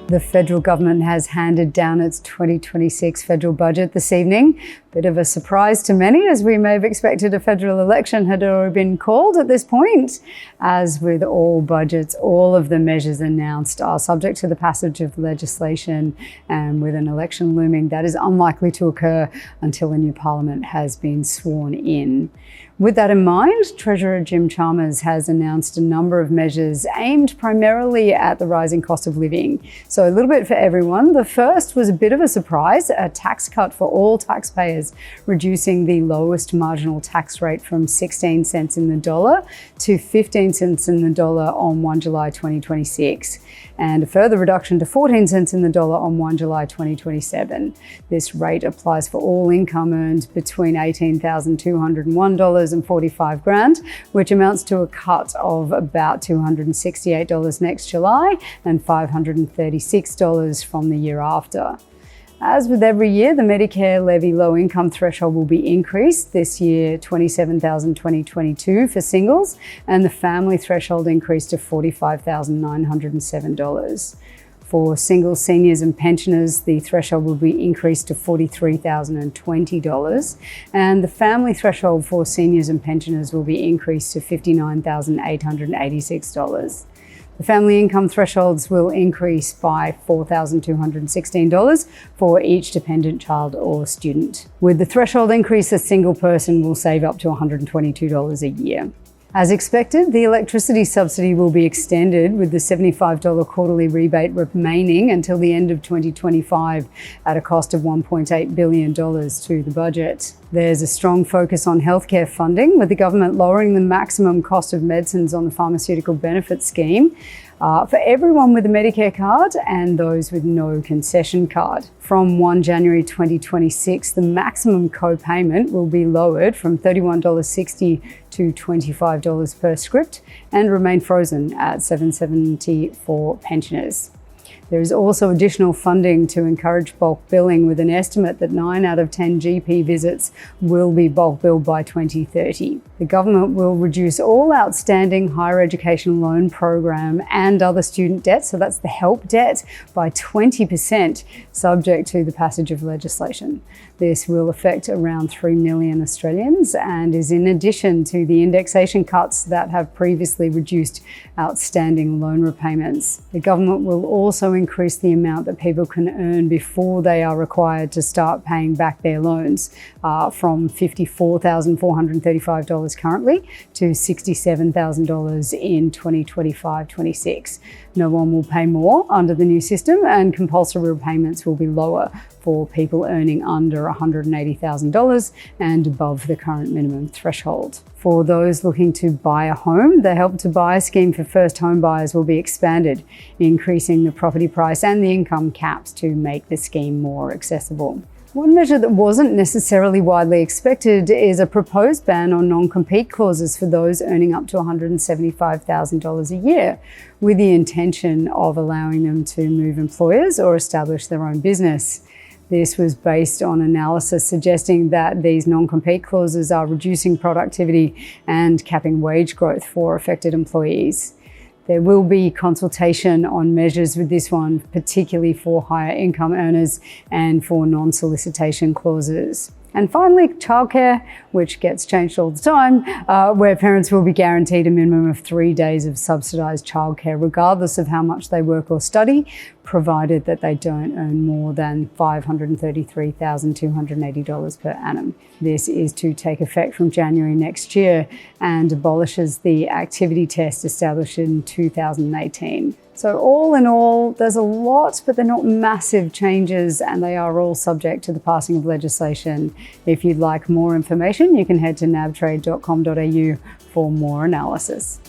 The federal government has handed down its 2026 federal budget this evening. Bit of a surprise to many, as we may have expected a federal election had already been called at this point. As with all budgets, all of the measures announced are subject to the passage of legislation, and with an election looming, that is unlikely to occur until a new parliament has been sworn in. With that in mind, Treasurer Jim Chalmers has announced a number of measures aimed primarily at the rising cost of living. So a little bit for everyone. The first was a bit of a surprise, a tax cut for all taxpayers, reducing the lowest marginal tax rate from 16 cents in the dollar to 15 cents in the dollar on 1 July 2026, and a further reduction to 14 cents in the dollar on 1 July 2027. This rate applies for all income earned between $18,201 and $45,000, which amounts to a cut of about $268 next July and $536 from the year after. As with every year, the Medicare levy low-income threshold will be increased, this year $27,000 2022 for singles, and the family threshold increased to $45,907. For single seniors and pensioners, the threshold will be increased to $43,020, and the family threshold for seniors and pensioners will be increased to $59,886. The family income thresholds will increase by $4,216 for each dependent child or student. With the threshold increase, a single person will save up to $122 a year. As expected, the electricity subsidy will be extended, with the $75 quarterly rebate remaining until the end of 2025 at a cost of $1.8 billion to the budget. There's a strong focus on healthcare funding, with the government lowering the maximum cost of medicines on the pharmaceutical benefit scheme for everyone with a Medicare card and those with no concession card. From 1 January 2026, the maximum co-payment will be lowered from $31.60 to $25 per script and remain frozen at $7.70 for pensioners. There is also additional funding to encourage bulk billing, with an estimate that 9 out of 10 GP visits will be bulk billed by 2030. The government will reduce all outstanding higher education loan program and other student debt, so that's the HELP debt, by 20%, subject to the passage of legislation. This will affect around 3 million Australians and is in addition to the indexation cuts that have previously reduced outstanding loan repayments. The government will also increase the amount that people can earn before they are required to start paying back their loans, from $54,435 currently to $67,000 in 2025-26. No one will pay more under the new system, and compulsory repayments will be lower for people earning under $180,000 and above the current minimum threshold. For those looking to buy a home, the Help to Buy scheme for first home buyers will be expanded, increasing the property price and the income caps to make the scheme more accessible. One measure that wasn't necessarily widely expected is a proposed ban on non-compete clauses for those earning up to $175,000 a year, with the intention of allowing them to move employers or establish their own business. This was based on analysis suggesting that these non-compete clauses are reducing productivity and capping wage growth for affected employees. There will be consultation on measures with this one, particularly for higher income earners and for non-solicitation clauses. And finally, childcare, which gets changed all the time, where parents will be guaranteed a minimum of 3 days of subsidised childcare, regardless of how much they work or study, provided that they don't earn more than $533,280 per annum. This is to take effect from January next year and abolishes the activity test established in 2018. So all in all, there's a lot, but they're not massive changes, and they are all subject to the passing of legislation. If you'd like more information, you can head to nabtrade.com.au for more analysis.